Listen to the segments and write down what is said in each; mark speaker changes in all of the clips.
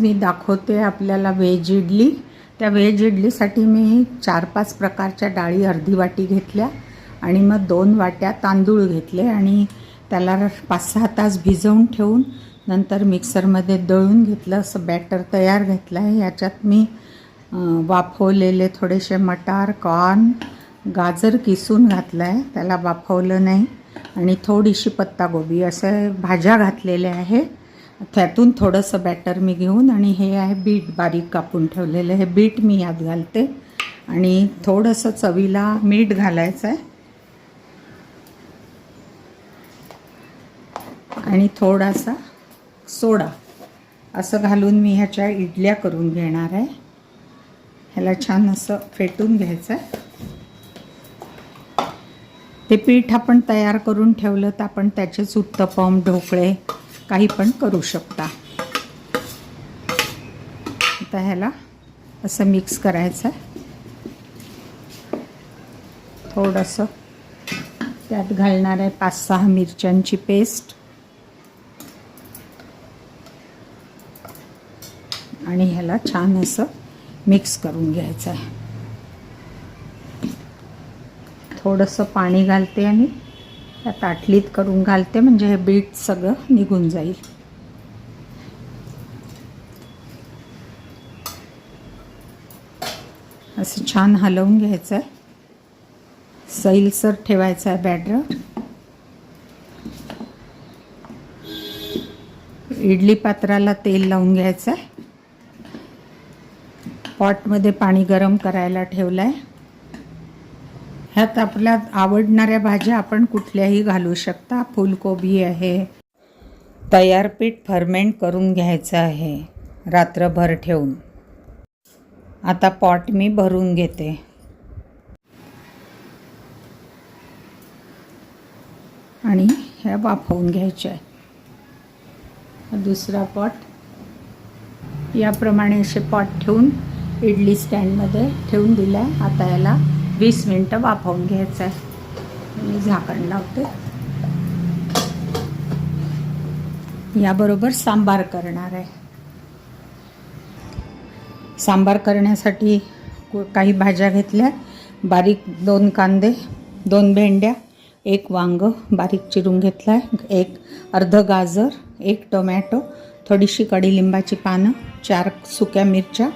Speaker 1: मी दाखवते आपल्याला व्हेज इडली। त्या व्हेज इडलीसाठी मी 4-5 प्रकारच्या डाळी अर्धी वाटी घेतल्या आणि मग 2 वाट्या तांदूळ घेतले आणि त्याला 5-6 तास भिजवून ठेवून नंतर मिक्सरमध्ये दळून घेतलं। असं बॅटर तयार घेतलं आहे। याच्यात मी वाफवलेले थोडेसे मटार, कॉर्न, गाजर किसून घातलं आहे, त्याला वाफवलं नाही, आणि थोडीशी पत्तागोबी असं भाज्या घातलेल्या आहे। त्यातून थोडंसं बॅटर मी घेऊन आणि हे आहे बीट बारीक कापून ठेवलेलं, हे बीट मी यात घालते आणि थोडंसं चवीला मीठ घालायचं आहे आणि थोडासा सोडा असं घालून मी ह्याच्या इडल्या करून घेणार आहे। ह्याला छान असं फेटून घ्यायचं आहे। ते पीठ आपण तयार करून ठेवलं तर आपण त्याचेच उत्तपम, ढोकळे काही पण करू शकता। आता ह्याला असं मिक्स करायचं आहे। थोडंसं त्यात घालणार आहे 5-6 मिरच्यांची पेस्ट आणि ह्याला छान असं मिक्स करून घ्यायचं आहे। थोडंसं पाणी घालते आणि त्या ताटलीत करून घालते, म्हणजे हे बीट सगळं निघून जाईल। असं छान हलवून घ्यायचं आहे, सैलसर ठेवायचं आहे बॅटर। इडली पात्राला तेल लावून घ्यायचं आहे। पॉटमध्ये पाणी गरम करायला ठेवलं आहे। ह्यात आपल्या आवडणाऱ्या भाज्या आपण कुठल्याही घालू शकता। फुलकोबी आहे। तयार पीठ फर्मेंट करून घ्यायचं आहे रात्रभर ठेवून। आता पॉट मी भरून घेते आणि ह्या वाफवून घ्यायच्या आहे। दुसरा पॉट याप्रमाणे असे पॉट ठेवून इडली स्टँडमध्ये ठेवून दिला आहे। आता याला 20 मिनिटं वाफवून घ्यायचं आहे। मी झाकण लावते। याबरोबर सांबार करणार आहे। सांबार करण्यासाठी काही भाज्या घेतल्या, बारीक 2 कांदे, 2 भेंड्या, 1 वांग बारीक चिरून घेतला आहे, अर्धं गाजर, 1 टोमॅटो, थोडीशी कढीलिंबाची पानं, 4 सुक्या मिरच्या,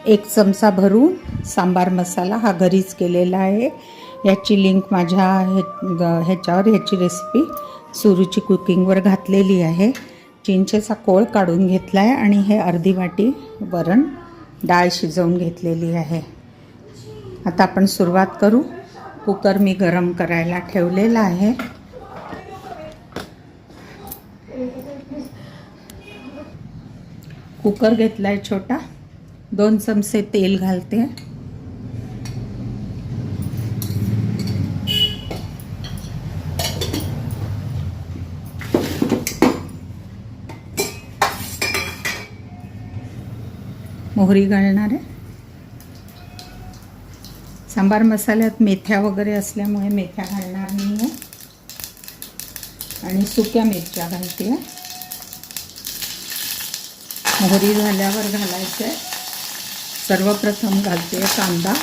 Speaker 1: 1 चमचा भरून सांबार मसाला हा घरीच केलेला आहे। याची लिंक माझ्या ह्याच्यावर ह्याची रेसिपी सुरुची कुकिंगवर घातलेली आहे। चिंचेचा कोळ काढून घेतला आहे आणि हे अर्धी वाटी वरण डाळ शिजवून घेतलेली आहे। आता आपण सुरुवात करू। कुकर मी गरम करायला ठेवलेला आहे। कुकर घेतला आहे छोटा, 2 चमचे तेल घालते, मोहरी घालणार आहे। सांबार मसाल्यात मेथ्या वगैरे असल्यामुळे मेथ्या घालणार नाही आहे आणि सुक्या मिरच्या घालते। मोहरी झाल्यावर घालायचं आहे। सर्वप्रथम घालते कांदा,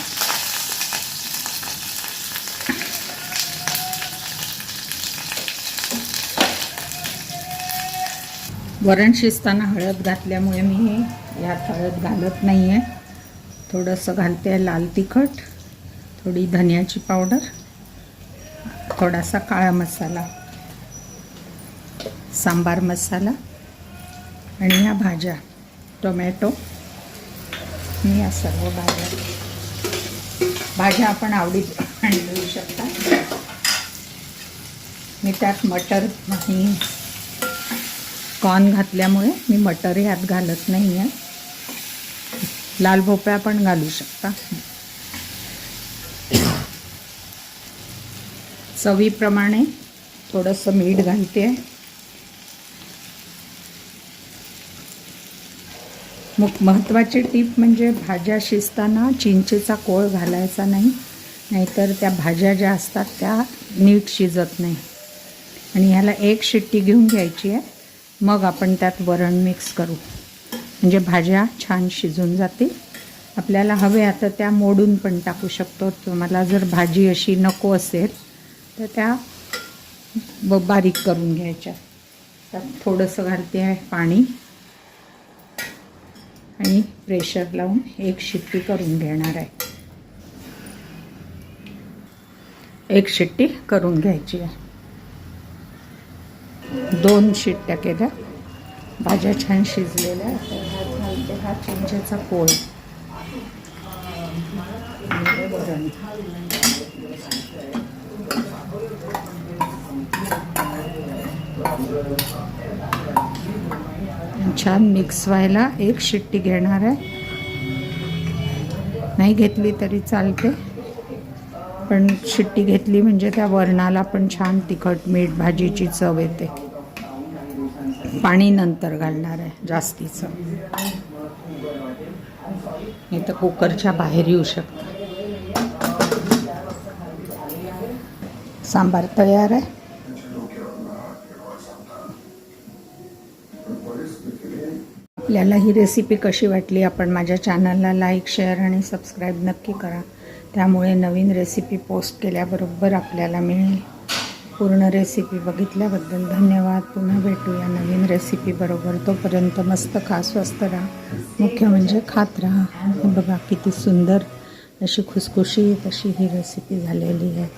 Speaker 1: वरण शिजताना हळद घातल्यामुळे मी यात हळद घालत नाही आहे। थोडंसं घालते लाल तिखट, थोडी धनियाची पावडर, थोडासा काळा मसाला, सांबार मसाला आणि ह्या भाज्या, टोमॅटो, मी या सर्व भाज्या आपण आवडीप्रमाणे घेऊ शकता। मी त्यात मटर नाही, कॉर्न घातल्यामुळे मी मटर ह्यात घालत नाही आहे। लाल भोपळा पण घालू शकता। चवीप्रमाणे थोडंसं मीठ घालते। महत्त्वाची टीप म्हणजे भाज्या शिजताना चिंचेचा कोळ घालायचा नाही, नाहीतर त्या भाज्या ज्या असतात त्या नीट शिजत नाही। आणि ह्याला 1 शिट्टी घेऊन घ्यायची आहे, मग आपण त्यात वरण मिक्स करू। म्हणजे भाज्या छान शिजून जातील. आपल्याला हवे आता त्या मोडून पण टाकू शकतो. तुम्हाला जर भाजी अशी नको असेल तर त्या बारीक करून घ्यायच्या. त्यात थोडंसं घालते आहे पाणी आणि प्रेशर लावून एक शिट्टी करून घेणार आहे. एक शिट्टी करून घ्यायची आहे. 2 शिट्ट्या केल्या. भाज्या छान शिजलेल्या. ह्यात घालते हा चिंचेचा कोळ आणि वरण. छान मिक्स व्हायला एक शिट्टी घेणार आहे. नाही घेतली तरी चालते, पण शिट्टी घेतली म्हणजे त्या वरणाला पण छान तिखट मीठ भाजीची चव येते. पाणी नंतर घालणार आहे जास्तीचं, नाही तर कुकरच्या बाहेर येऊ शकतं. सांबार तयार आहे. आपल्याला ही रेसिपी कशी वाटली? आपण माझ्या चॅनलला लाईक, शेअर आणि सबस्क्राईब नक्की करा. त्यामुळे नवीन रेसिपी पोस्ट केल्याबरोबर आपल्याला मिळेल. पूर्ण रेसिपी बघितल्याबद्दल धन्यवाद. पुन्हा भेटूया नवीन रेसिपीबरोबर. तोपर्यंत मस्त खा, स्वस्त राहा, मुख्य म्हणजे खात राहा. बघा किती सुंदर अशी खुसखुशीत अशी ही रेसिपी झालेली आहे.